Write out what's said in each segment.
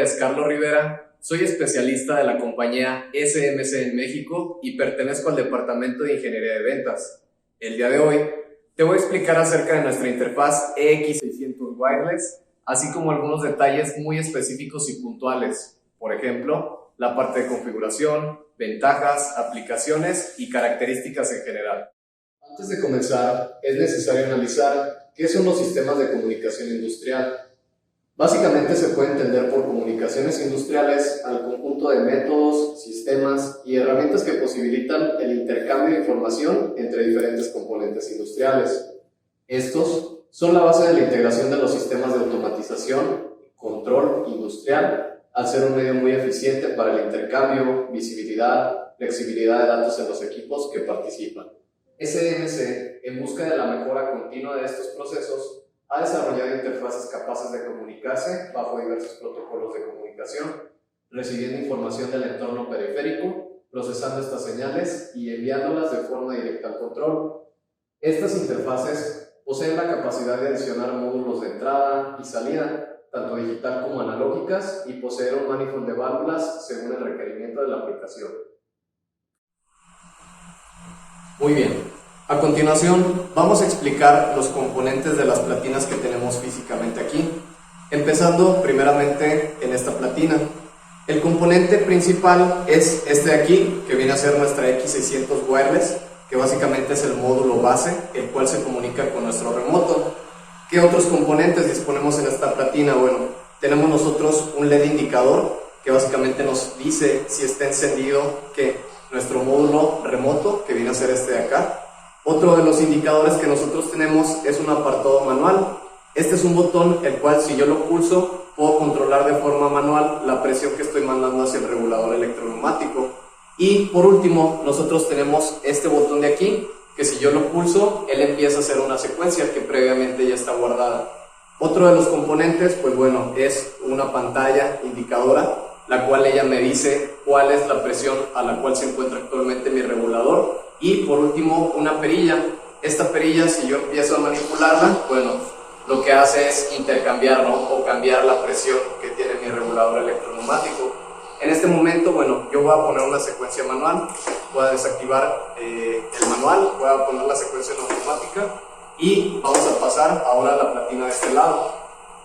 es Carlos Rivera, soy especialista de la compañía SMC en México y pertenezco al departamento de Ingeniería de Ventas. El día de hoy te voy a explicar acerca de nuestra interfaz EX600 Wireless, así como algunos detalles muy específicos y puntuales. Por ejemplo, la parte de configuración, ventajas, aplicaciones y características en general. Antes de comenzar, es necesario analizar qué son los sistemas de comunicación industrial. Básicamente se puede entender por comunicaciones industriales al conjunto de métodos, sistemas y herramientas que posibilitan el intercambio de información entre diferentes componentes industriales. Estos son la base de la integración de los sistemas de automatización, control industrial, al ser un medio muy eficiente para el intercambio, visibilidad, flexibilidad de datos en los equipos que participan. SMC, en busca de la mejora continua de estos procesos, ha desarrollado interfaces capaces de comunicarse bajo diversos protocolos de comunicación, recibiendo información del entorno periférico, procesando estas señales y enviándolas de forma directa al control. Estas interfaces poseen la capacidad de adicionar módulos de entrada y salida, tanto digital como analógicas, y poseer un manifold de válvulas según el requerimiento de la aplicación. Muy bien. A continuación, vamos a explicar los componentes de las platinas que tenemos físicamente aquí, empezando primeramente en esta platina. El componente principal es este de aquí, que viene a ser nuestra X600 Wireless, que básicamente es el módulo base, el cual se comunica con nuestro remoto. ¿Qué otros componentes disponemos en esta platina? Bueno, tenemos nosotros un LED indicador, que básicamente nos dice si está encendido nuestro módulo remoto, que viene a ser este de acá. Otro de los indicadores que nosotros tenemos es un apartado manual. Este es un botón el cual, si yo lo pulso, puedo controlar de forma manual la presión que estoy mandando hacia el regulador electroneumático. Y por último, nosotros tenemos este botón de aquí, que si yo lo pulso, él empieza a hacer una secuencia que previamente ya está guardada. Otro de los componentes, pues bueno, es una pantalla indicadora, la cual ella me dice cuál es la presión a la cual se encuentra actualmente mi regulador. Y por último, una perilla. Esta perilla, si yo empiezo a manipularla, bueno, lo que hace es intercambiar, ¿no? O cambiar la presión que tiene mi regulador electroneumático. En este momento, bueno, yo voy a poner una secuencia manual, voy a desactivar el manual, voy a poner la secuencia en automática y vamos a pasar ahora a la platina de este lado.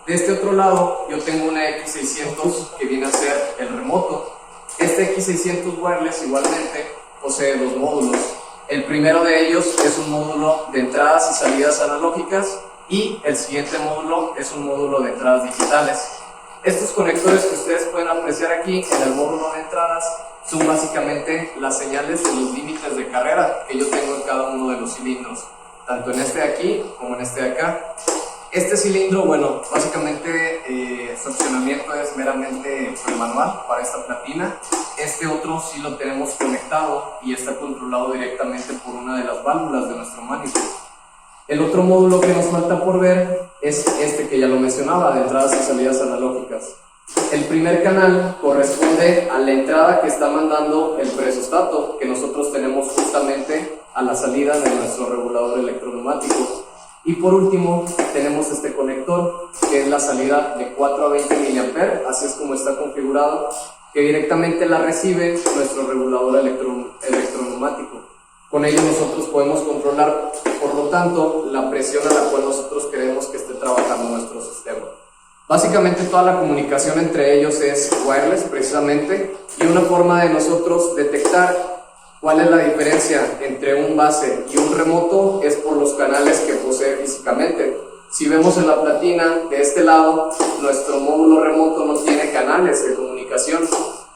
De este otro lado, yo tengo una X600 que viene a ser el remoto. Este X600 Wireless igualmente posee dos módulos. El primero de ellos es un módulo de entradas y salidas analógicas y el siguiente módulo es un módulo de entradas digitales. Estos conectores que ustedes pueden apreciar aquí en el módulo de entradas son básicamente las señales de los límites de carrera que yo tengo en cada uno de los cilindros, tanto en este de aquí como en este de acá. Este cilindro, bueno, básicamente su accionamiento es meramente manual para esta platina. Este otro sí lo tenemos conectado y está controlado directamente por una de las válvulas de nuestro manifold. El otro módulo que nos falta por ver es este que ya lo mencionaba, de entradas y salidas analógicas. El primer canal corresponde a la entrada que está mandando el presostato que nosotros tenemos justamente a la salida de nuestro regulador electroneumático. Y por último, tenemos este conector, que es la salida de 4 a 20 mA, así es como está configurado, que directamente la recibe nuestro regulador electroneumático. Con ello nosotros podemos controlar, por lo tanto, la presión a la cual nosotros queremos que esté trabajando nuestro sistema. Básicamente toda la comunicación entre ellos es wireless precisamente, y una forma de nosotros detectar cuál es la diferencia entre un base y un remoto es por los canales que posee físicamente. Si vemos en la platina de este lado, nuestro módulo remoto no tiene canales de comunicación.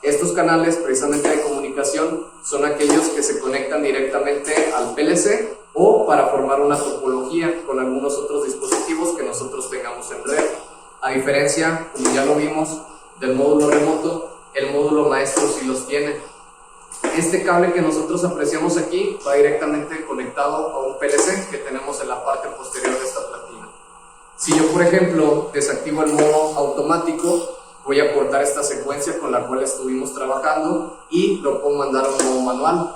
Estos canales precisamente de comunicación son aquellos que se conectan directamente al PLC o para formar una topología con algunos otros dispositivos que nosotros tengamos en red. A diferencia, como ya lo vimos, del módulo remoto, el módulo maestro sí los tiene. Este cable que nosotros apreciamos aquí va directamente conectado a un PLC que tenemos en la parte posterior de esta platina. Si yo, por ejemplo, desactivo el modo automático, voy a cortar esta secuencia con la cual estuvimos trabajando y lo puedo mandar a un modo manual.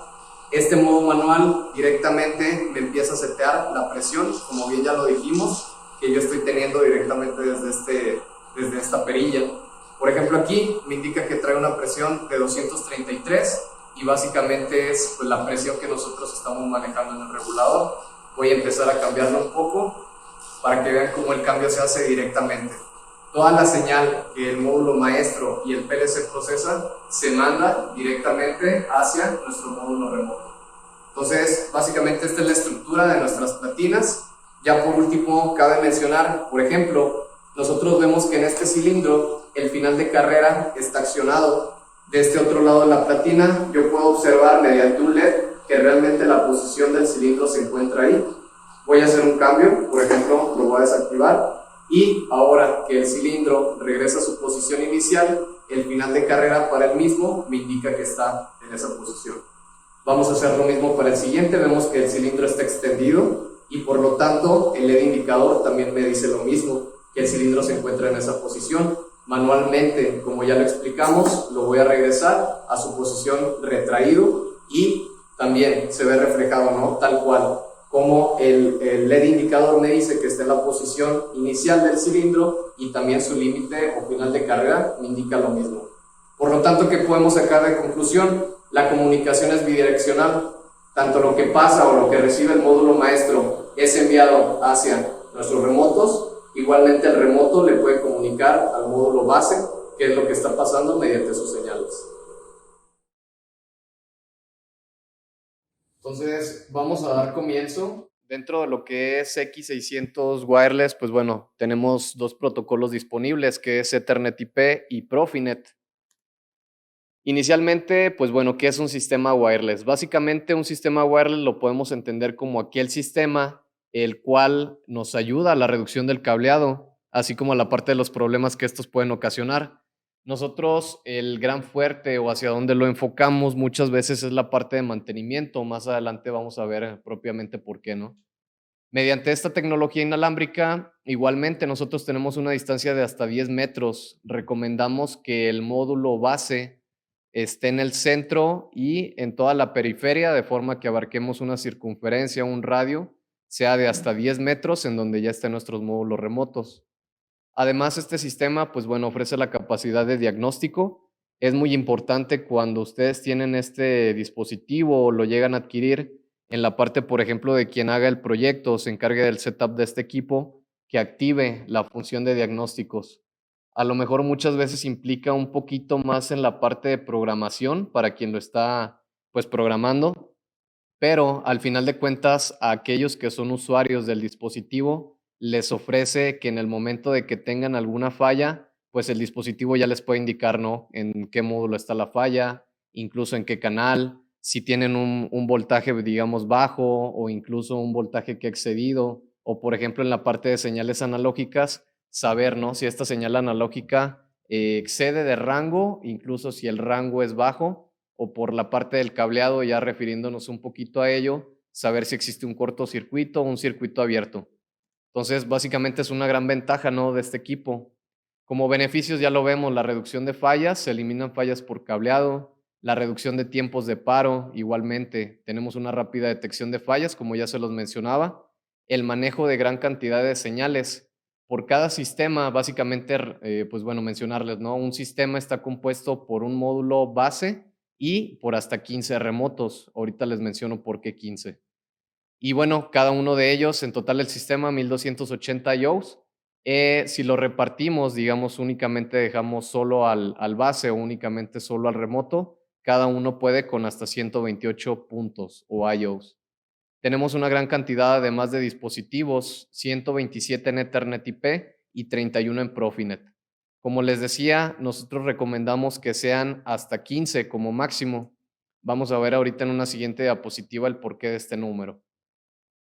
Este modo manual directamente me empieza a setear la presión, como bien ya lo dijimos, que yo estoy teniendo directamente desde esta perilla. Por ejemplo, aquí me indica que trae una presión de 233 y básicamente es pues, la presión que nosotros estamos manejando en el regulador. Voy a empezar a cambiarlo un poco para que vean cómo el cambio se hace directamente. Toda la señal que el módulo maestro y el PLC procesan se manda directamente hacia nuestro módulo remoto. Entonces, básicamente esta es la estructura de nuestras platinas. Ya por último, cabe mencionar, por ejemplo, nosotros vemos que en este cilindro el final de carrera está accionado. De este otro lado de la platina yo puedo observar mediante un LED que realmente la posición del cilindro se encuentra ahí. Voy a hacer un cambio, por ejemplo, lo voy a desactivar y ahora que el cilindro regresa a su posición inicial, el final de carrera para el mismo me indica que está en esa posición. Vamos a hacer lo mismo para el siguiente, vemos que el cilindro está extendido y por lo tanto el LED indicador también me dice lo mismo, que el cilindro se encuentra en esa posición. Manualmente, como ya lo explicamos, lo voy a regresar a su posición retraído y también se ve reflejado, ¿no? Tal cual, como el LED indicador me dice que está en la posición inicial del cilindro y también su límite o final de carrera me indica lo mismo. Por lo tanto, ¿qué podemos sacar de conclusión? La comunicación es bidireccional. Tanto lo que pasa o lo que recibe el módulo maestro es enviado hacia nuestros remotos. Igualmente el remoto le puede comunicar al módulo base qué es lo que está pasando mediante sus señales. Entonces vamos a dar comienzo. Dentro de lo que es X600 Wireless, pues bueno, tenemos dos protocolos disponibles, que es Ethernet IP y Profinet. Inicialmente, pues bueno, ¿qué es un sistema wireless? Básicamente un sistema wireless lo podemos entender como aquel sistema el cual nos ayuda a la reducción del cableado, así como a la parte de los problemas que estos pueden ocasionar. Nosotros el gran fuerte o hacia donde lo enfocamos muchas veces es la parte de mantenimiento. Más adelante vamos a ver propiamente por qué, ¿no? Mediante esta tecnología inalámbrica, igualmente nosotros tenemos una distancia de hasta 10 metros. Recomendamos que el módulo base esté en el centro y en toda la periferia, de forma que abarquemos una circunferencia, un radio, sea de hasta 10 metros, en donde ya estén nuestros módulos remotos. Además, este sistema, pues bueno, ofrece la capacidad de diagnóstico. Es muy importante cuando ustedes tienen este dispositivo o lo llegan a adquirir, en la parte, por ejemplo, de quien haga el proyecto o se encargue del setup de este equipo, que active la función de diagnósticos. A lo mejor muchas veces implica un poquito más en la parte de programación para quien lo está pues programando, pero al final de cuentas a aquellos que son usuarios del dispositivo les ofrece que en el momento de que tengan alguna falla, pues el dispositivo ya les puede indicar, ¿no? En qué módulo está la falla, incluso en qué canal, si tienen un voltaje, digamos, bajo o incluso un voltaje que ha excedido, o por ejemplo en la parte de señales analógicas, saber, ¿no? Si esta señal analógica excede de rango, incluso si el rango es bajo, o por la parte del cableado, ya refiriéndonos un poquito a ello, saber si existe un cortocircuito o un circuito abierto. Entonces, básicamente es una gran ventaja, ¿no?, de este equipo. Como beneficios ya lo vemos, la reducción de fallas, se eliminan fallas por cableado, la reducción de tiempos de paro, igualmente tenemos una rápida detección de fallas, como ya se los mencionaba, el manejo de gran cantidad de señales. Por cada sistema, básicamente, pues bueno, mencionarles, ¿no? Un sistema está compuesto por un módulo base y por hasta 15 remotos. Ahorita les menciono por qué 15. Y bueno, cada uno de ellos, en total el sistema 1280 IOs. Si lo repartimos, digamos, únicamente dejamos solo al base o únicamente solo al remoto, cada uno puede con hasta 128 puntos o IOs. Tenemos una gran cantidad además de dispositivos, 127 en Ethernet IP y 31 en Profinet. Como les decía, nosotros recomendamos que sean hasta 15 como máximo. Vamos a ver ahorita en una siguiente diapositiva el porqué de este número.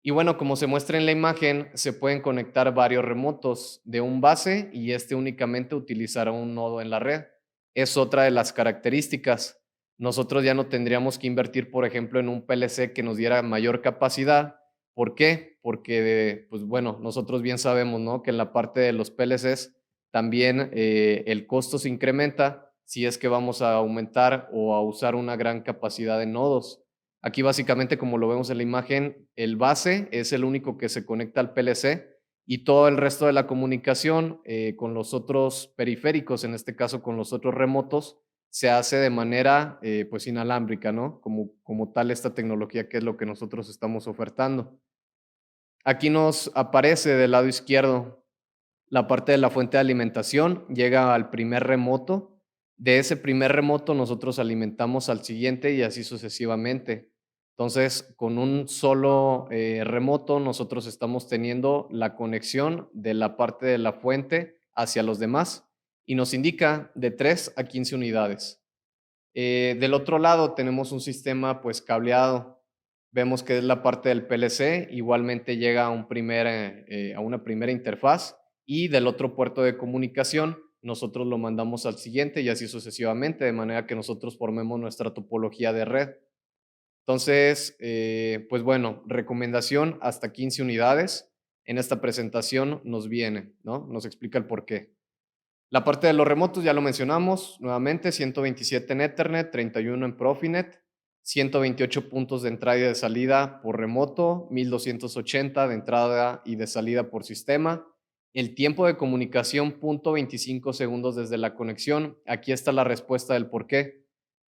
Y bueno, como se muestra en la imagen, se pueden conectar varios remotos de un base y este únicamente utilizará un nodo en la red. Es otra de las características. Nosotros ya no tendríamos que invertir, por ejemplo, en un PLC que nos diera mayor capacidad. ¿Por qué? Porque, pues bueno, nosotros bien sabemos, ¿no?, que en la parte de los PLCs también el costo se incrementa si es que vamos a aumentar o a usar una gran capacidad de nodos. Aquí básicamente, como lo vemos en la imagen, el base es el único que se conecta al PLC y todo el resto de la comunicación con los otros periféricos, en este caso con los otros remotos, se hace de manera pues inalámbrica, ¿no? Como tal esta tecnología que es lo que nosotros estamos ofertando. Aquí nos aparece del lado izquierdo la parte de la fuente de alimentación, llega al primer remoto. De ese primer remoto nosotros alimentamos al siguiente y así sucesivamente. Entonces, con un solo remoto nosotros estamos teniendo la conexión de la parte de la fuente hacia los demás y nos indica de 3 a 15 unidades. Del otro lado tenemos un sistema pues cableado. Vemos que es la parte del PLC, igualmente llega a una primera interfaz y del otro puerto de comunicación nosotros lo mandamos al siguiente y así sucesivamente, de manera que nosotros formemos nuestra topología de red. Entonces, pues bueno, recomendación hasta 15 unidades. En esta presentación nos viene, ¿no? Nos explica el por qué. La parte de los remotos ya lo mencionamos, nuevamente 127 en Ethernet, 31 en Profinet, 128 puntos de entrada y de salida por remoto, 1280 de entrada y de salida por sistema. El tiempo de comunicación, 0.25 segundos desde la conexión. Aquí está la respuesta del por qué.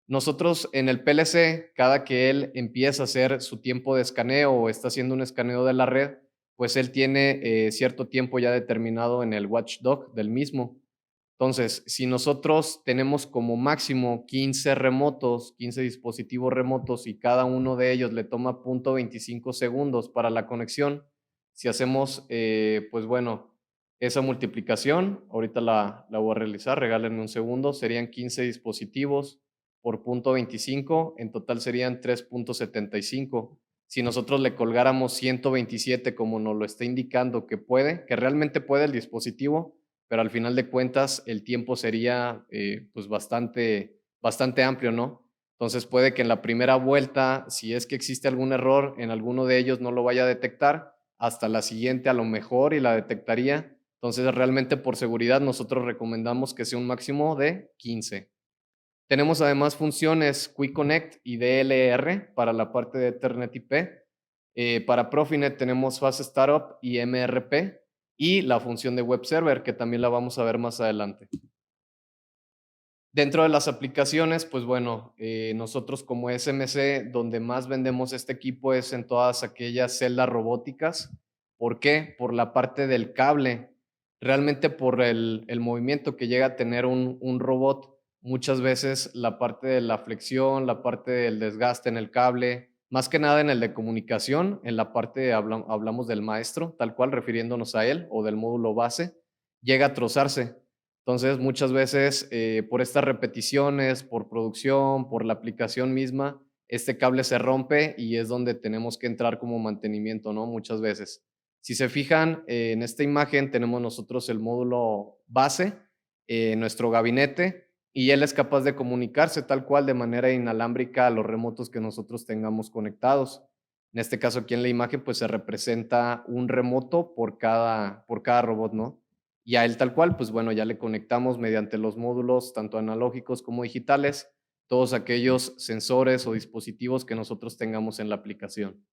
Nosotros en el PLC, cada que él empieza a hacer su tiempo de escaneo o está haciendo un escaneo de la red, pues él tiene cierto tiempo ya determinado en el watchdog del mismo. Entonces, si nosotros tenemos como máximo 15 remotos, 15 dispositivos remotos y cada uno de ellos le toma 0.25 segundos para la conexión, si hacemos, pues bueno, esa multiplicación, ahorita la voy a realizar, regálenme un segundo, serían 15 dispositivos por 0.25, en total serían 3.75. Si nosotros le colgáramos 127 como nos lo está indicando que puede, que realmente puede el dispositivo, pero al final de cuentas el tiempo sería pues bastante amplio, ¿no? Entonces puede que en la primera vuelta, si es que existe algún error en alguno de ellos, no lo vaya a detectar, hasta la siguiente a lo mejor y la detectaría. Entonces realmente por seguridad nosotros recomendamos que sea un máximo de 15. Tenemos además funciones Quick Connect y DLR para la parte de Ethernet IP. Para Profinet tenemos Fast Startup y MRP y la función de Web Server, que también la vamos a ver más adelante. Dentro de las aplicaciones, pues bueno, nosotros como SMC, donde más vendemos este equipo es en todas aquellas celdas robóticas. ¿Por qué? Por la parte del cable. Realmente por el movimiento que llega a tener un robot, muchas veces la parte de la flexión, la parte del desgaste en el cable, más que nada en el de comunicación, en la parte hablamos del maestro, tal cual refiriéndonos a él, o del módulo base, llega a trozarse. Entonces, muchas veces, por estas repeticiones, por producción, por la aplicación misma, este cable se rompe y es donde tenemos que entrar como mantenimiento, ¿no? Muchas veces. Si se fijan, en esta imagen tenemos nosotros el módulo base, nuestro gabinete, y él es capaz de comunicarse tal cual de manera inalámbrica a los remotos que nosotros tengamos conectados. En este caso, aquí en la imagen, pues se representa un remoto por cada robot, ¿no? Y a él tal cual, pues bueno, ya le conectamos mediante los módulos, tanto analógicos como digitales, todos aquellos sensores o dispositivos que nosotros tengamos en la aplicación.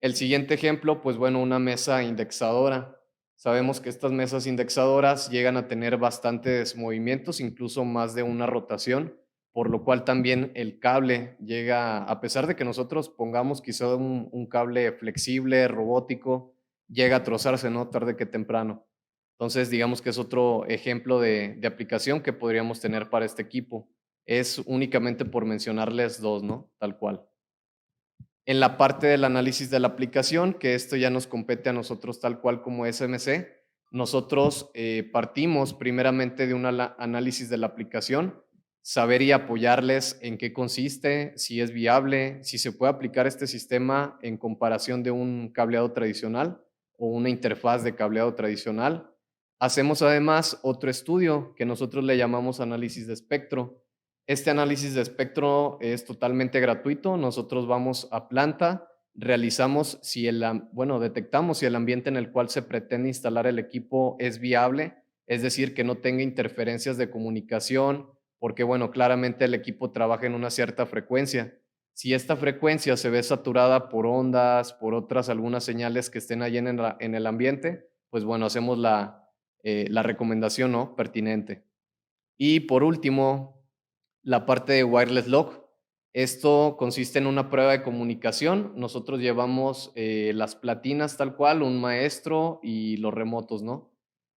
El siguiente ejemplo, pues bueno, una mesa indexadora. Sabemos que estas mesas indexadoras llegan a tener bastantes movimientos, incluso más de una rotación, por lo cual también el cable llega, a pesar de que nosotros pongamos quizá un cable flexible, robótico, llega a trozarse, ¿no? Tarde que temprano. Entonces, digamos que es otro ejemplo de aplicación que podríamos tener para este equipo. Es únicamente por mencionarles dos, ¿no? Tal cual. En la parte del análisis de la aplicación, que esto ya nos compete a nosotros tal cual como SMC, nosotros partimos primeramente de un análisis de la aplicación, saber y apoyarles en qué consiste, si es viable, si se puede aplicar este sistema en comparación de un cableado tradicional o una interfaz de cableado tradicional. Hacemos además otro estudio que nosotros le llamamos análisis de espectro. Este análisis de espectro es totalmente gratuito. Nosotros vamos a planta, realizamos detectamos si el ambiente en el cual se pretende instalar el equipo es viable, es decir, que no tenga interferencias de comunicación, porque bueno, claramente el equipo trabaja en una cierta frecuencia. Si esta frecuencia se ve saturada por ondas, por otras algunas señales que estén ahí en el ambiente, pues bueno, hacemos la recomendación, ¿no?, pertinente. Y por último, la parte de wireless log. Esto consiste en una prueba de comunicación. Nosotros llevamos las platinas tal cual, un maestro y los remotos, ¿no?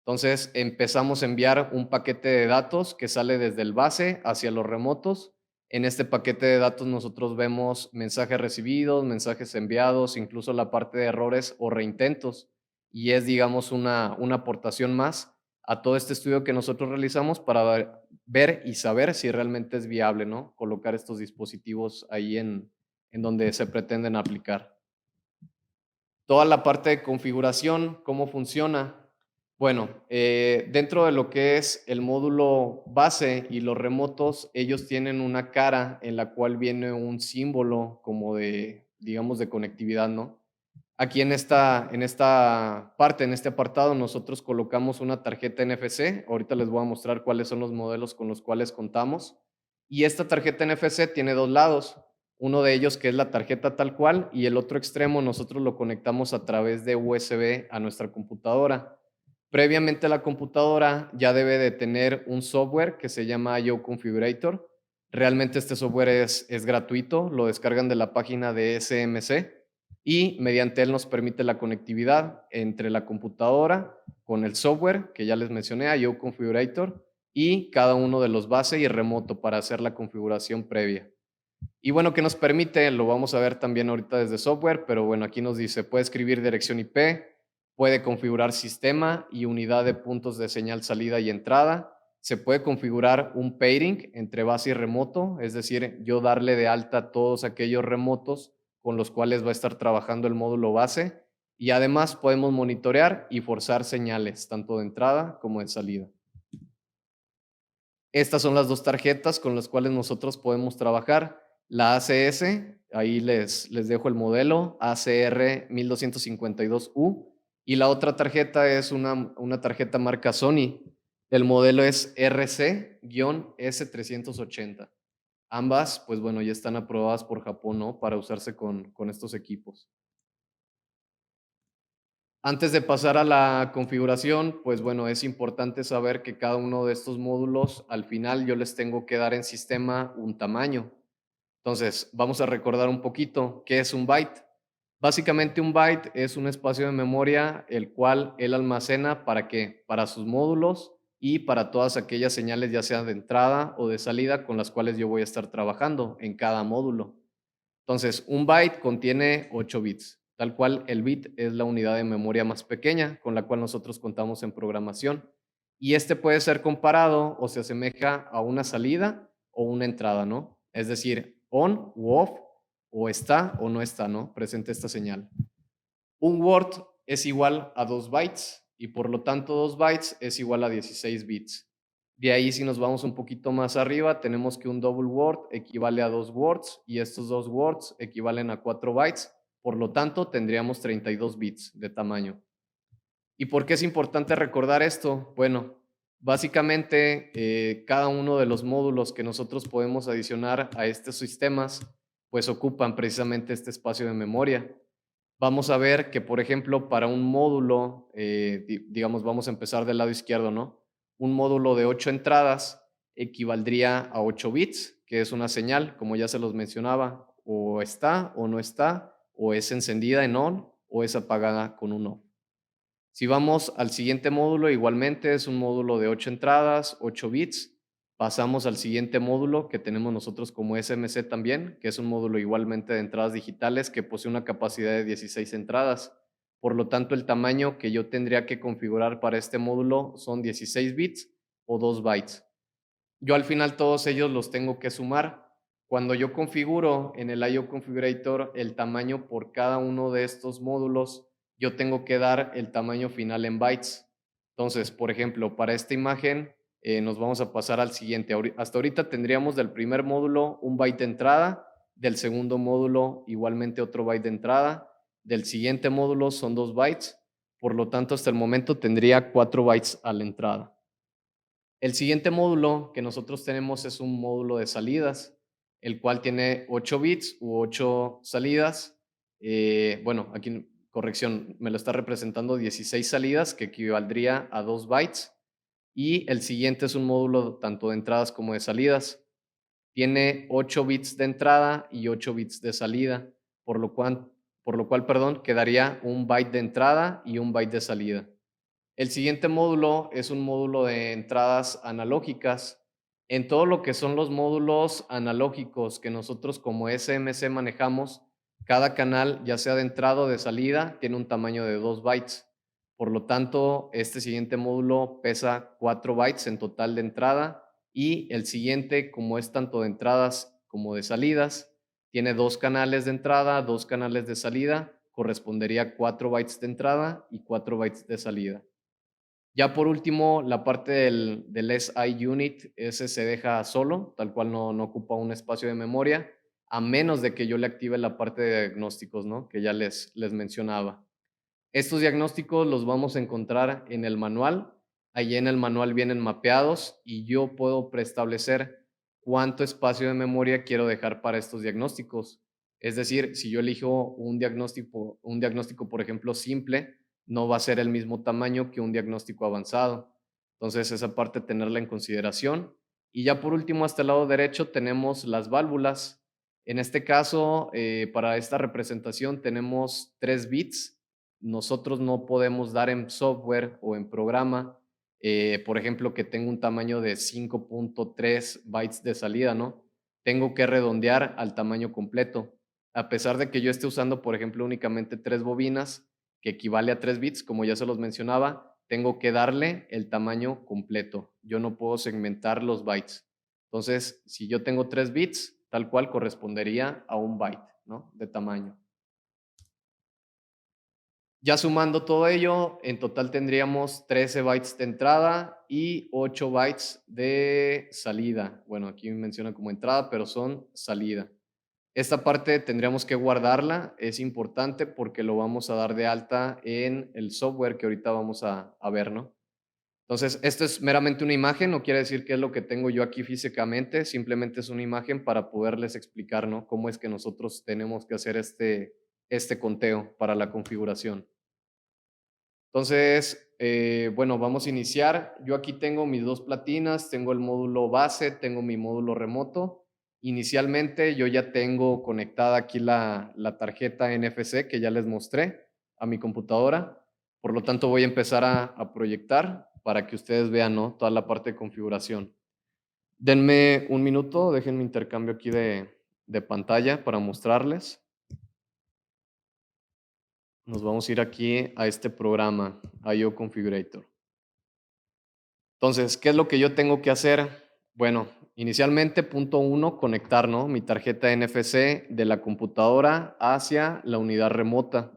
Entonces empezamos a enviar un paquete de datos que sale desde el base hacia los remotos. En este paquete de datos nosotros vemos mensajes recibidos, mensajes enviados, incluso la parte de errores o reintentos. Y es, digamos, una aportación más a todo este estudio que nosotros realizamos para ver y saber si realmente es viable, ¿no?, colocar estos dispositivos ahí en donde se pretenden aplicar. Toda la parte de configuración, ¿cómo funciona? Bueno, dentro de lo que es el módulo base y los remotos, ellos tienen una cara en la cual viene un símbolo como de, digamos, de conectividad, ¿no? Aquí en esta parte, en este apartado, nosotros colocamos una tarjeta NFC. Ahorita les voy a mostrar cuáles son los modelos con los cuales contamos. Y esta tarjeta NFC tiene dos lados. Uno de ellos que es la tarjeta tal cual y el otro extremo nosotros lo conectamos a través de USB a nuestra computadora. Previamente la computadora ya debe de tener un software que se llama IO Configurator. Realmente este software es gratuito, lo descargan de la página de SMC y mediante él nos permite la conectividad entre la computadora con el software que ya les mencioné, IO Configurator, y cada uno de los base y remoto para hacer la configuración previa. Y bueno, ¿qué nos permite? Lo vamos a ver también ahorita desde software, pero bueno, aquí nos dice, puede escribir dirección IP, puede configurar sistema y unidad de puntos de señal salida y entrada, se puede configurar un pairing entre base y remoto, es decir, yo darle de alta todos aquellos remotos con los cuales va a estar trabajando el módulo base y además podemos monitorear y forzar señales, tanto de entrada como de salida. Estas son las dos tarjetas con las cuales nosotros podemos trabajar. La ACS, ahí les dejo el modelo, ACR 1252U, y la otra tarjeta es una tarjeta marca Sony. El modelo es RC-S380. Ambas, pues bueno, ya están aprobadas por Japón, ¿no?, para usarse con estos equipos. Antes de pasar a la configuración, pues bueno, es importante saber que cada uno de estos módulos, al final yo les tengo que dar en sistema un tamaño. Entonces, vamos a recordar un poquito qué es un byte. Básicamente un byte es un espacio de memoria el cual él almacena ¿para qué? Para sus módulos y para todas aquellas señales ya sea de entrada o de salida con las cuales yo voy a estar trabajando en cada módulo. Entonces, un byte contiene 8 bits, tal cual el bit es la unidad de memoria más pequeña con la cual nosotros contamos en programación. Y este puede ser comparado o se asemeja a una salida o una entrada, ¿no? Es decir, on u off, o está o no está, ¿no?, presente esta señal. Un word es igual a 2 bytes y por lo tanto 2 bytes es igual a 16 bits. De ahí, si nos vamos un poquito más arriba, tenemos que un double word equivale a 2 words y estos 2 words equivalen a 4 bytes. Por lo tanto, tendríamos 32 bits de tamaño. ¿Y por qué es importante recordar esto? Bueno, básicamente cada uno de los módulos que nosotros podemos adicionar a estos sistemas, pues ocupan precisamente este espacio de memoria. Vamos a ver que, por ejemplo, para un módulo, digamos, vamos a empezar del lado izquierdo, ¿no? Un módulo de 8 entradas equivaldría a 8 bits, que es una señal, como ya se los mencionaba, o está o no está, o es encendida en on o es apagada con un off. Si vamos al siguiente módulo, igualmente es un módulo de 8 entradas, 8 bits. Pasamos al siguiente módulo que tenemos nosotros como SMC también, que es un módulo igualmente de entradas digitales que posee una capacidad de 16 entradas. Por lo tanto, el tamaño que yo tendría que configurar para este módulo son 16 bits o 2 bytes. Yo al final todos ellos los tengo que sumar. Cuando yo configuro en el IO Configurator el tamaño por cada uno de estos módulos, yo tengo que dar el tamaño final en bytes. Entonces, por ejemplo, para esta imagen nos vamos a pasar al siguiente. Hasta ahorita tendríamos del primer módulo un byte de entrada, del segundo módulo igualmente otro byte de entrada, del siguiente módulo son 2 bytes, por lo tanto hasta el momento tendría 4 bytes a la entrada. El siguiente módulo que nosotros tenemos es un módulo de salidas. el cual tiene 8 bits u 8 salidas. Bueno, aquí, corrección, me lo está representando 16 salidas, que equivaldría a 2 bytes. Y el siguiente es un módulo tanto de entradas como de salidas. Tiene 8 bits de entrada y 8 bits de salida, por lo cual, perdón, quedaría un byte de entrada y un byte de salida. El siguiente módulo es un módulo de entradas analógicas. En todo lo que son los módulos analógicos que nosotros como SMC manejamos, cada canal, ya sea de entrada o de salida, tiene un tamaño de 2 bytes. Por lo tanto, este siguiente módulo pesa 4 bytes en total de entrada y el siguiente, como es tanto de entradas como de salidas, tiene 2 canales de entrada, 2 canales de salida, correspondería a 4 bytes de entrada y 4 bytes de salida. Ya por último, la parte del SI unit, ese se deja solo, tal cual no ocupa un espacio de memoria, a menos de que yo le active la parte de diagnósticos, ¿no? Que ya les mencionaba. Estos diagnósticos los vamos a encontrar en el manual. Allí en el manual vienen mapeados y yo puedo preestablecer cuánto espacio de memoria quiero dejar para estos diagnósticos. Es decir, si yo elijo un diagnóstico, por ejemplo, simple, no va a ser el mismo tamaño que un diagnóstico avanzado. Entonces, esa parte tenerla en consideración. Y ya por último, hasta el lado derecho tenemos las válvulas. En este caso, para esta representación tenemos 3 bits. Nosotros no podemos dar en software o en programa, por ejemplo, que tenga un tamaño de 5.3 bytes de salida, ¿no? Tengo que redondear al tamaño completo. A pesar de que yo esté usando, por ejemplo, únicamente 3 bobinas, que equivale a 3 bits, como ya se los mencionaba, tengo que darle el tamaño completo. Yo no puedo segmentar los bytes. Entonces, si yo tengo 3 bits, tal cual correspondería a un byte, ¿no? De tamaño. Ya sumando todo ello, en total tendríamos 13 bytes de entrada y 8 bytes de salida. Bueno, aquí menciona como entrada, pero son salida. Esta parte tendríamos que guardarla, es importante porque lo vamos a dar de alta en el software que ahorita vamos a ver, ¿no? Entonces, esto es meramente una imagen, no quiere decir qué es lo que tengo yo aquí físicamente, simplemente es una imagen para poderles explicar, ¿no? Cómo es que nosotros tenemos que hacer este conteo para la configuración. Entonces, bueno, vamos a iniciar. Yo aquí tengo mis 2 platinas, tengo el módulo base, tengo mi módulo remoto. Inicialmente yo ya tengo conectada aquí la tarjeta NFC que ya les mostré a mi computadora. Por lo tanto, voy a empezar a proyectar para que ustedes vean, ¿no? Toda la parte de configuración. Denme un minuto, déjenme intercambio aquí de pantalla para mostrarles. Nos vamos a ir aquí a este programa, IO Configurator. Entonces, ¿qué es lo que yo tengo que hacer? Bueno, inicialmente, punto 1, conectar, ¿no? Mi tarjeta NFC de la computadora hacia la unidad remota.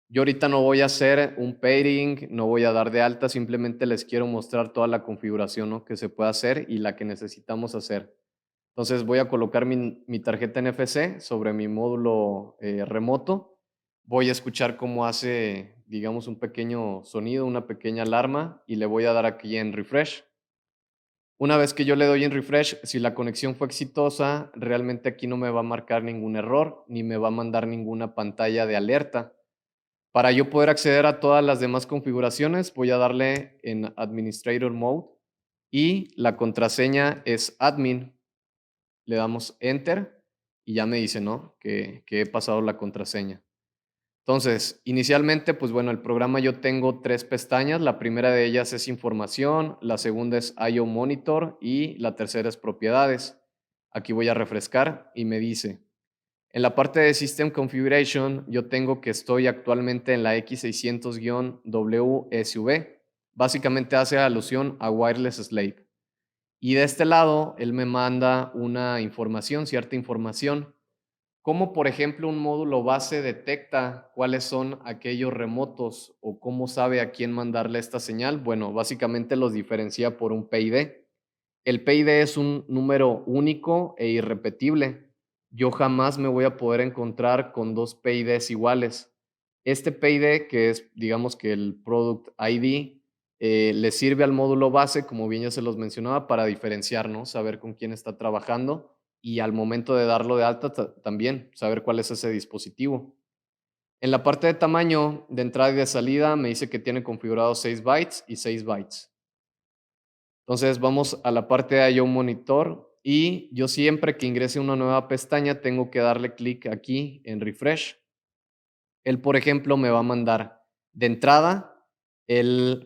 Yo ahorita no voy a hacer un pairing, no voy a dar de alta, simplemente les quiero mostrar toda la configuración, ¿no? Que se puede hacer y la que necesitamos hacer. Entonces voy a colocar mi tarjeta NFC sobre mi módulo remoto. Voy a escuchar cómo hace, digamos, un pequeño sonido, una pequeña alarma y le voy a dar aquí en refresh. Una vez que yo le doy en refresh, si la conexión fue exitosa, realmente aquí no me va a marcar ningún error ni me va a mandar ninguna pantalla de alerta. Para yo poder acceder a todas las demás configuraciones, voy a darle en Administrator Mode y la contraseña es admin. Le damos Enter y ya me dice, ¿no? Que he pasado la contraseña. Entonces, inicialmente, pues bueno, el programa yo tengo 3 pestañas. La primera de ellas es información, la segunda es IO Monitor y la tercera es propiedades. Aquí voy a refrescar y me dice, en la parte de System Configuration, yo tengo que estoy actualmente en la X600-WSV. Básicamente hace alusión a Wireless Slave. Y de este lado, él me manda una información, cierta información, como por ejemplo un módulo base detecta cuáles son aquellos remotos o cómo sabe a quién mandarle esta señal. Bueno, básicamente los diferencia por un PID. El PID es un número único e irrepetible. Yo jamás me voy a poder encontrar con 2 PIDs iguales. Este PID, que es digamos que el Product ID, le sirve al módulo base, como bien ya se los mencionaba, para diferenciar, ¿no? Saber con quién está trabajando y al momento de darlo de alta también saber cuál es ese dispositivo. En la parte de tamaño de entrada y de salida me dice que tiene configurado 6 bytes y 6 bytes. Entonces vamos a la parte de I/O Monitor y yo siempre que ingrese una nueva pestaña tengo que darle clic aquí en Refresh. Él, por ejemplo, me va a mandar de entrada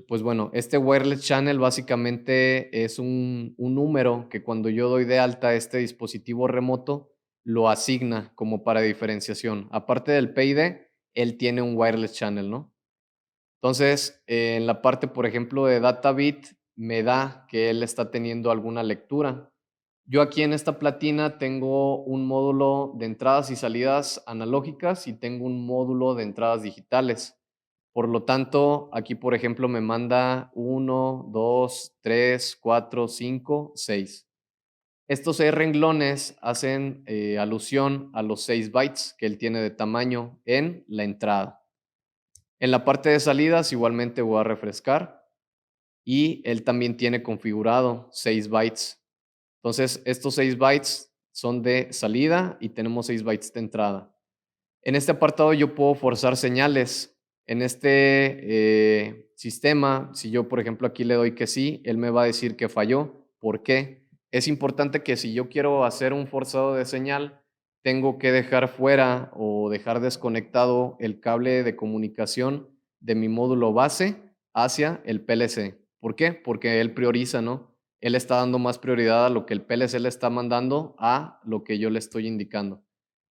pues bueno, este wireless channel básicamente es un número que cuando yo doy de alta a este dispositivo remoto, lo asigna como para diferenciación. Aparte del PID, él tiene un wireless channel, ¿no? Entonces, en la parte, por ejemplo, de data bit, me da que él está teniendo alguna lectura. Yo aquí en esta platina tengo un módulo de entradas y salidas analógicas y tengo un módulo de entradas digitales. Por lo tanto, aquí, por ejemplo, me manda 1, 2, 3, 4, 5, 6. Estos 6 renglones hacen alusión a los 6 bytes que él tiene de tamaño en la entrada. En la parte de salidas igualmente voy a refrescar y él también tiene configurado 6 bytes. Entonces, estos 6 bytes son de salida y tenemos 6 bytes de entrada. En este apartado yo puedo forzar señales. En este sistema, si yo, por ejemplo, aquí le doy que sí, él me va a decir que falló. ¿Por qué? Es importante que si yo quiero hacer un forzado de señal, tengo que dejar fuera o dejar desconectado el cable de comunicación de mi módulo base hacia el PLC. ¿Por qué? Porque él prioriza, ¿no? Él está dando más prioridad a lo que el PLC le está mandando a lo que yo le estoy indicando.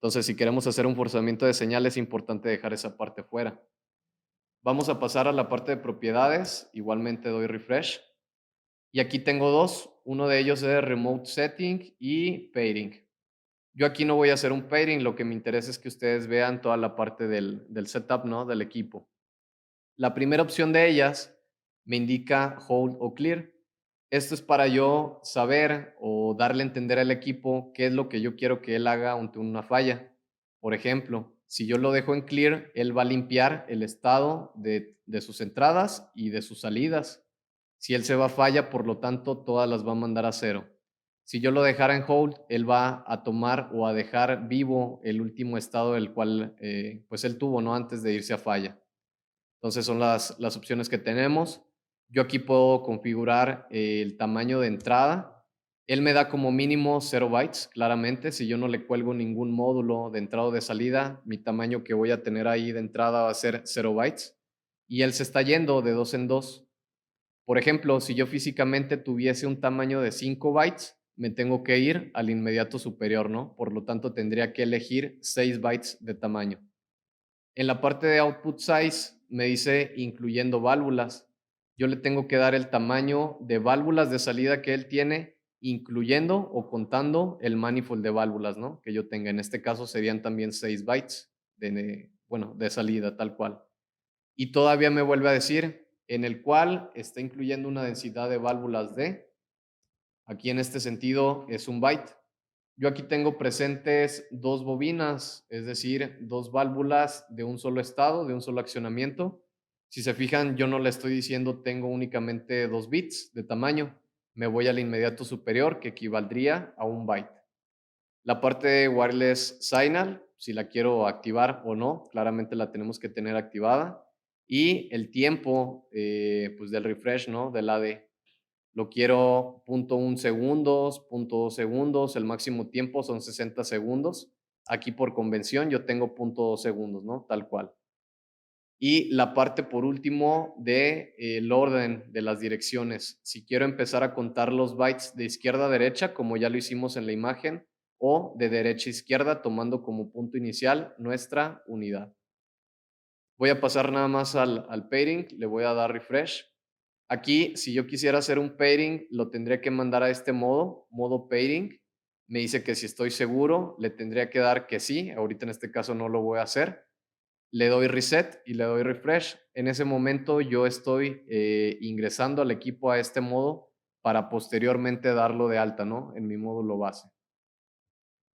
Entonces, si queremos hacer un forzamiento de señal, es importante dejar esa parte fuera. Vamos a pasar a la parte de propiedades. Igualmente doy refresh. Y aquí tengo dos. Uno de ellos es Remote Setting y Pairing. Yo aquí no voy a hacer un pairing. Lo que me interesa es que ustedes vean toda la parte del setup, ¿no? Del equipo. La primera opción de ellas me indica hold o clear. Esto es para yo saber o darle a entender al equipo qué es lo que yo quiero que él haga ante una falla. Por ejemplo, si yo lo dejo en clear, él va a limpiar el estado de sus entradas y de sus salidas. Si él se va a falla, por lo tanto, todas las va a mandar a cero. Si yo lo dejara en hold, él va a tomar o a dejar vivo el último estado del cual pues él tuvo, ¿no? Antes de irse a falla. Entonces son las opciones que tenemos. Yo aquí puedo configurar el tamaño de entrada. Él me da como mínimo 0 bytes, claramente. Si yo no le cuelgo ningún módulo de entrada o de salida, mi tamaño que voy a tener ahí de entrada va a ser 0 bytes. Y él se está yendo de 2 en 2. Por ejemplo, si yo físicamente tuviese un tamaño de 5 bytes, me tengo que ir al inmediato superior, ¿no? Por lo tanto, tendría que elegir 6 bytes de tamaño. En la parte de output size me dice incluyendo válvulas. Yo le tengo que dar el tamaño de válvulas de salida que él tiene, incluyendo o contando el manifold de válvulas, ¿no? Que yo tenga. En este caso serían también 6 bytes de salida, tal cual. Y todavía me vuelve a decir en el cual está incluyendo una densidad de válvulas de, aquí en este sentido es un byte. Yo aquí tengo presentes dos bobinas, es decir, dos válvulas de un solo estado, de un solo accionamiento. Si se fijan, yo no le estoy diciendo tengo únicamente 2 bits de tamaño. Me voy al inmediato superior, que equivaldría a un byte. La parte de wireless signal, si la quiero activar o no, claramente la tenemos que tener activada. Y el tiempo pues del refresh, ¿no? Del AD. Lo quiero 0.1 segundos, 0.2 segundos, el máximo tiempo son 60 segundos. Aquí por convención yo tengo 0.2 segundos, ¿no? Tal cual. Y la parte por último de el orden de las direcciones. Si quiero empezar a contar los bytes de izquierda a derecha, como ya lo hicimos en la imagen, o de derecha a izquierda, tomando como punto inicial nuestra unidad. Voy a pasar nada más al pairing, le voy a dar refresh. Aquí, si yo quisiera hacer un pairing, lo tendría que mandar a este modo pairing. Me dice que si estoy seguro, le tendría que dar que sí. Ahorita en este caso no lo voy a hacer. Le doy reset y le doy refresh. En ese momento yo estoy ingresando al equipo a este modo para posteriormente darlo de alta, ¿no? En mi módulo base.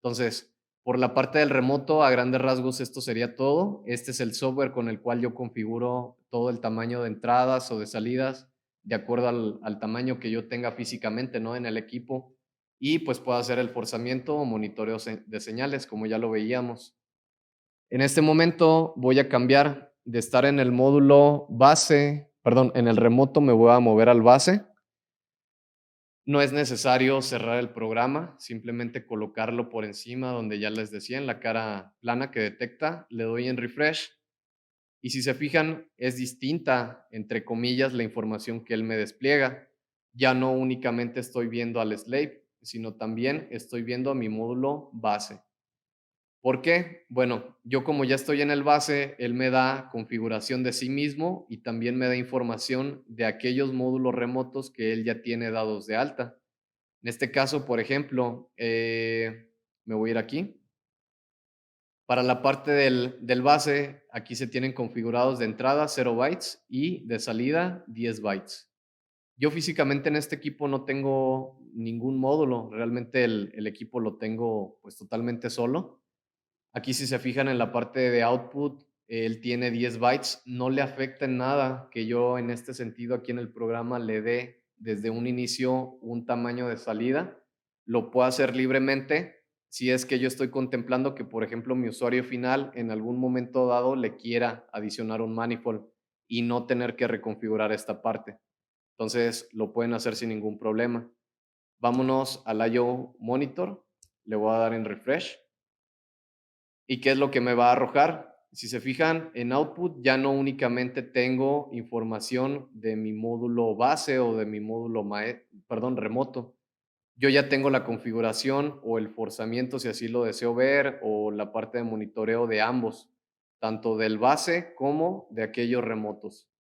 Entonces, por la parte del remoto, a grandes rasgos, esto sería todo. Este es el software con el cual yo configuro todo el tamaño de entradas o de salidas de acuerdo al tamaño que yo tenga físicamente, ¿no? En el equipo. y pues puedo hacer el forzamiento o monitoreo de señales, como ya lo veíamos. En este momento voy a cambiar de estar en el módulo base, perdón, en el remoto me voy a mover al base. No es necesario cerrar el programa, simplemente colocarlo por encima donde ya les decía, en la cara plana que detecta, le doy en refresh y si se fijan es distinta, entre comillas, la información que él me despliega. Ya no únicamente estoy viendo al slave, sino también estoy viendo a mi módulo base. ¿Por qué? Bueno, yo como ya estoy en el base, él me da configuración de sí mismo y también me da información de aquellos módulos remotos que él ya tiene dados de alta. En este caso, por ejemplo, me voy a ir aquí. Para la parte del base, aquí se tienen configurados de entrada 0 bytes y de salida 10 bytes. Yo físicamente en este equipo no tengo ningún módulo, realmente el equipo lo tengo pues totalmente solo. Aquí si se fijan en la parte de output, él tiene 10 bytes, no le afecta en nada que yo en este sentido aquí en el programa le dé desde un inicio un tamaño de salida, lo puedo hacer libremente si es que yo estoy contemplando que, por ejemplo, mi usuario final en algún momento dado le quiera adicionar un manifold y no tener que reconfigurar esta parte. Entonces lo pueden hacer sin ningún problema. Vámonos al I/O Monitor, le voy a dar en refresh. ¿Y qué es lo que me va a arrojar? Si se fijan, en output ya no únicamente tengo información de mi módulo base o de mi módulo remoto. Yo ya tengo la configuración o el forzamiento, si así lo deseo ver, o la parte de monitoreo de ambos, tanto del base como de aquellos remotos.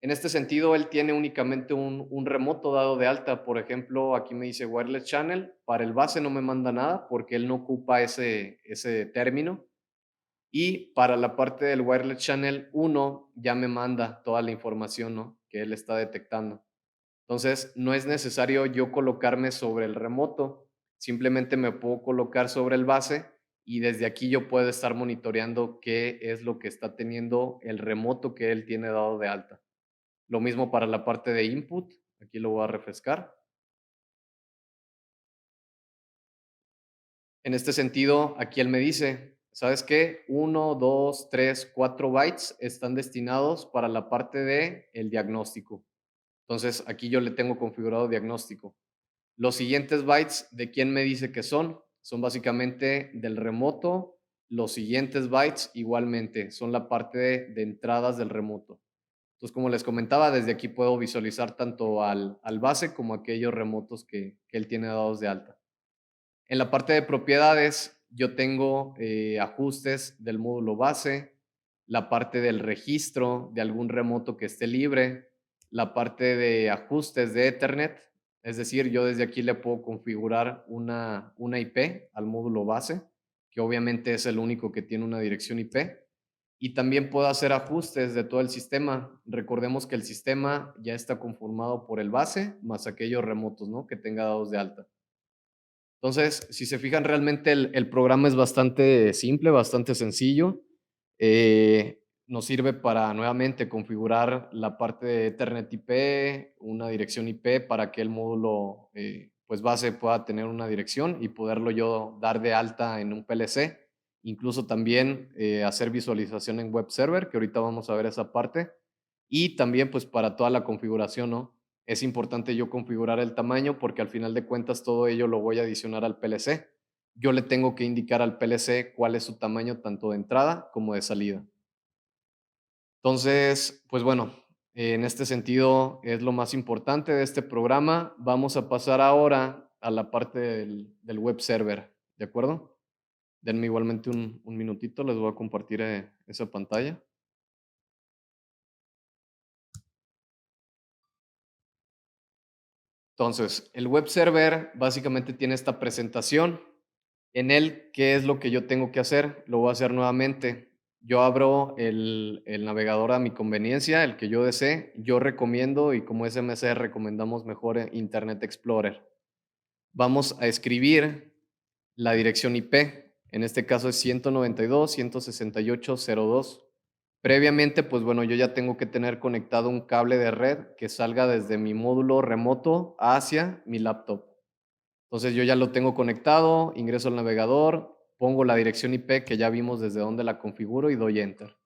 En este sentido, él tiene únicamente un remoto dado de alta. Por ejemplo, aquí me dice Wireless Channel. Para el base no me manda nada porque él no ocupa ese término. Y para la parte del Wireless Channel 1 ya me manda toda la información, ¿no?, que él está detectando. Entonces, no es necesario yo colocarme sobre el remoto, simplemente me puedo colocar sobre el base y desde aquí yo puedo estar monitoreando qué es lo que está teniendo el remoto que él tiene dado de alta. Lo mismo para la parte de input, aquí lo voy a refrescar. En este sentido, aquí él me dice, ¿sabes qué? 1, 2, 3, 4 bytes están destinados para la parte de el diagnóstico. Entonces, aquí yo le tengo configurado diagnóstico. Los siguientes bytes, ¿de quién me dice que son? Son básicamente del remoto. Los siguientes bytes igualmente son la parte de entradas del remoto. Entonces, como les comentaba, desde aquí puedo visualizar tanto al base como aquellos remotos que él tiene dados de alta. En la parte de propiedades, yo tengo ajustes del módulo base, la parte del registro de algún remoto que esté libre, la parte de ajustes de Ethernet, es decir, yo desde aquí le puedo configurar una IP al módulo base, que obviamente es el único que tiene una dirección IP, y también puedo hacer ajustes de todo el sistema. Recordemos que el sistema ya está conformado por el base más aquellos remotos, ¿no?, que tenga dados de alta. Entonces, si se fijan, realmente el programa es bastante simple, bastante sencillo. Nos sirve para nuevamente configurar la parte de Ethernet IP, una dirección IP para que el módulo pues base pueda tener una dirección y poderlo yo dar de alta en un PLC. Incluso también hacer visualización en web server, que ahorita vamos a ver esa parte. Y también pues para toda la configuración, ¿no? Es importante yo configurar el tamaño porque al final de cuentas todo ello lo voy a adicionar al PLC. Yo le tengo que indicar al PLC cuál es su tamaño tanto de entrada como de salida. Entonces, pues bueno, en este sentido es lo más importante de este programa. Vamos a pasar ahora a la parte del web server, ¿de acuerdo? Denme igualmente un minutito, les voy a compartir esa pantalla. Entonces, el web server básicamente tiene esta presentación. En él, ¿qué es lo que yo tengo que hacer? Lo voy a hacer nuevamente. Yo abro el navegador a mi conveniencia, el que yo desee. Yo recomiendo, y como SMC recomendamos mejor Internet Explorer. Vamos a escribir la dirección IP. En este caso es 192.168.0.2. Previamente, pues bueno, yo ya tengo que tener conectado un cable de red que salga desde mi módulo remoto hacia mi laptop. Entonces yo ya lo tengo conectado, ingreso al navegador, pongo la dirección IP que ya vimos desde dónde la configuro y doy Enter.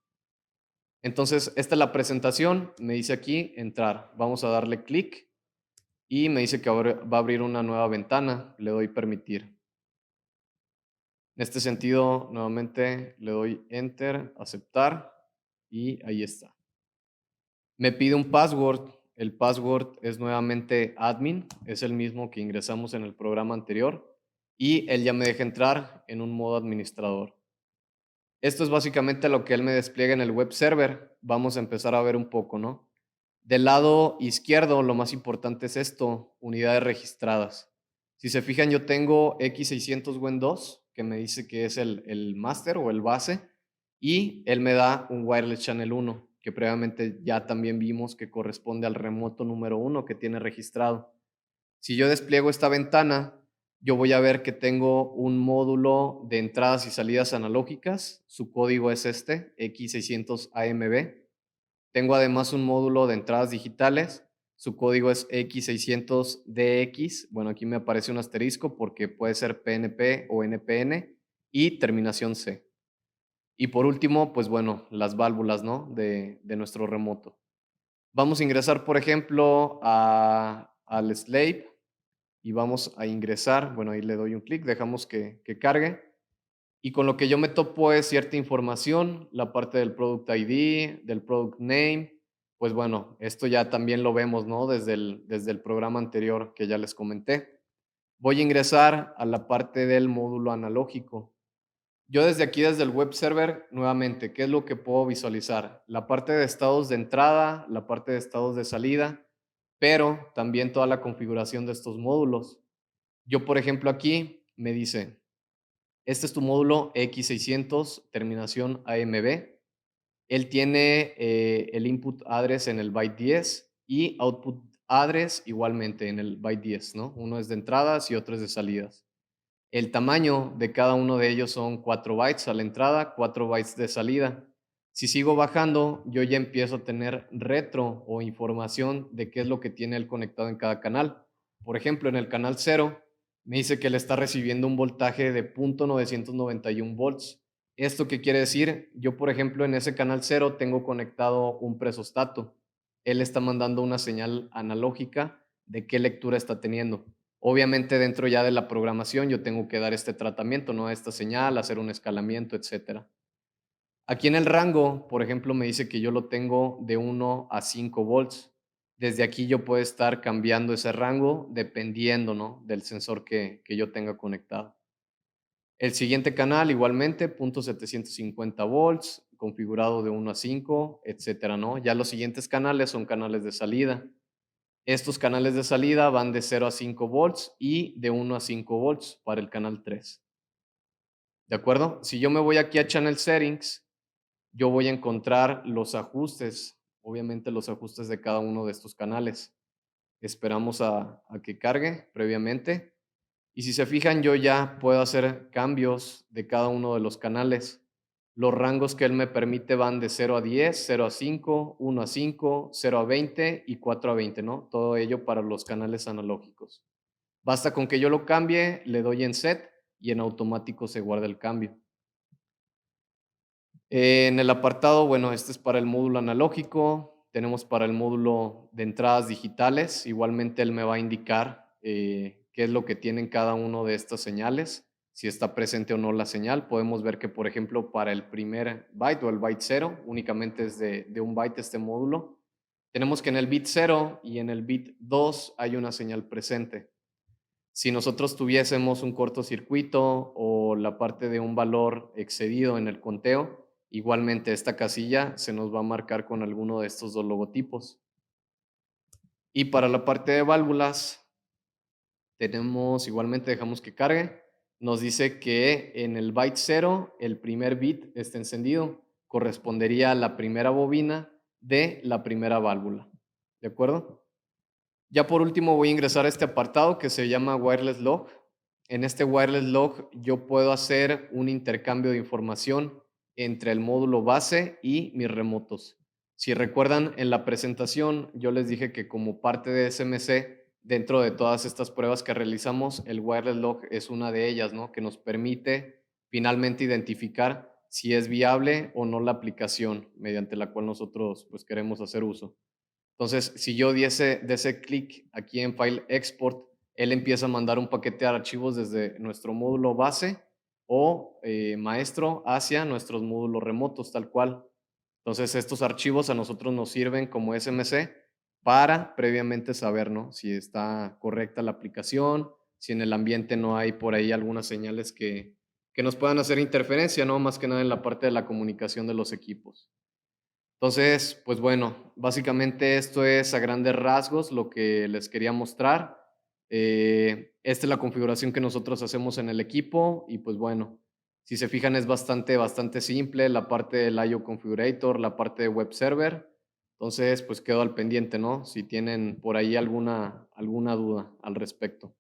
Entonces, esta es la presentación, me dice aquí entrar. Vamos a darle clic y me dice que va a abrir una nueva ventana, le doy permitir. En este sentido, nuevamente le doy Enter, aceptar y ahí está. Me pide un password. El password es nuevamente admin, es el mismo que ingresamos en el programa anterior y él ya me deja entrar en un modo administrador. Esto es básicamente lo que él me despliega en el web server. Vamos a empezar a ver un poco, ¿no? Del lado izquierdo, lo más importante es esto, unidades registradas. Si se fijan, yo tengo X600 Win2, que me dice que es el máster o el base, y él me da un Wireless Channel 1, que previamente ya también vimos que corresponde al remoto número 1 que tiene registrado. Si yo despliego esta ventana, yo voy a ver que tengo un módulo de entradas y salidas analógicas. Su código es este, X600AMB. Tengo además un módulo de entradas digitales. Su código es X600DX. Bueno, aquí me aparece un asterisco porque puede ser PNP o NPN y terminación C. Y por último, pues bueno, las válvulas, ¿no? de nuestro remoto. Vamos a ingresar, por ejemplo, al slave y vamos a ingresar. Bueno, ahí le doy un clic, dejamos que cargue. Y con lo que yo me topo es cierta información, la parte del Product ID, del Product Name. Pues bueno, esto ya también lo vemos, ¿no? Desde el programa anterior que ya les comenté. Voy a ingresar a la parte del módulo analógico. Yo desde aquí, desde el web server, nuevamente, ¿qué es lo que puedo visualizar? La parte de estados de entrada, la parte de estados de salida, pero también toda la configuración de estos módulos. Yo, por ejemplo, aquí me dice, este es tu módulo X600, terminación AMB. Él tiene el input address en el byte 10 y output address igualmente en el byte 10, ¿no? Uno es de entradas y otro es de salidas. El tamaño de cada uno de ellos son 4 bytes a la entrada, 4 bytes de salida. Si sigo bajando, yo ya empiezo a tener retro o información de qué es lo que tiene él conectado en cada canal. Por ejemplo, en el canal 0 me dice que él está recibiendo un voltaje de 0.991 volts. ¿Esto qué quiere decir? Yo, por ejemplo, en ese canal 0 tengo conectado un presostato. Él está mandando una señal analógica de qué lectura está teniendo. Obviamente dentro ya de la programación yo tengo que dar este tratamiento, ¿no? Esta señal, hacer un escalamiento, etcétera. Aquí en el rango, por ejemplo, me dice que yo lo tengo de 1 a 5 volts. Desde aquí yo puedo estar cambiando ese rango dependiendo, ¿no? Del sensor que yo tenga conectado. El siguiente canal igualmente, 0.750 volts, configurado de 1 a 5, etcétera, ¿no? Ya los siguientes canales son canales de salida. Estos canales de salida van de 0 a 5 volts y de 1 a 5 volts para el canal 3. ¿De acuerdo? Si yo me voy aquí a Channel Settings, yo voy a encontrar los ajustes, obviamente los ajustes de cada uno de estos canales. Esperamos a que cargue previamente. Y si se fijan, yo ya puedo hacer cambios de cada uno de los canales. Los rangos que él me permite van de 0 a 10, 0 a 5, 1 a 5, 0 a 20 y 4 a 20, ¿no? Todo ello para los canales analógicos. Basta con que yo lo cambie, le doy en set y en automático se guarda el cambio. En el apartado, bueno, este es para el módulo analógico. Tenemos para el módulo de entradas digitales. Igualmente él me va a indicar qué es lo que tienen cada uno de estas señales, si está presente o no la señal. Podemos ver que, por ejemplo, para el primer byte o el byte 0, únicamente es de un byte este módulo. Tenemos que en el bit 0 y en el bit 2 hay una señal presente. Si nosotros tuviésemos un cortocircuito o la parte de un valor excedido en el conteo, igualmente esta casilla se nos va a marcar con alguno de estos dos logotipos. Y para la parte de válvulas, tenemos, igualmente dejamos que cargue, nos dice que en el byte 0 el primer bit está encendido, correspondería a la primera bobina de la primera válvula. ¿De acuerdo? Ya por último voy a ingresar a este apartado que se llama Wireless Log. En este Wireless Log yo puedo hacer un intercambio de información entre el módulo base y mis remotos. Si recuerdan, en la presentación yo les dije que como parte de SMC dentro de todas estas pruebas que realizamos, el wireless log es una de ellas, ¿no? Que nos permite finalmente identificar si es viable o no la aplicación mediante la cual nosotros pues queremos hacer uso. Entonces, si yo diese clic aquí en File Export, él empieza a mandar un paquete de archivos desde nuestro módulo base o maestro hacia nuestros módulos remotos, tal cual. Entonces, estos archivos a nosotros nos sirven como SMC para previamente saber, ¿no? Si está correcta la aplicación, si en el ambiente no hay por ahí algunas señales que nos puedan hacer interferencia, ¿no? Más que nada en la parte de la comunicación de los equipos. Entonces, pues bueno, básicamente esto es a grandes rasgos lo que les quería mostrar. Esta es la configuración que nosotros hacemos en el equipo y pues bueno, si se fijan es bastante simple la parte del IO Configurator, la parte de Web Server. Entonces, pues quedo al pendiente, ¿no? Si tienen por ahí alguna duda al respecto.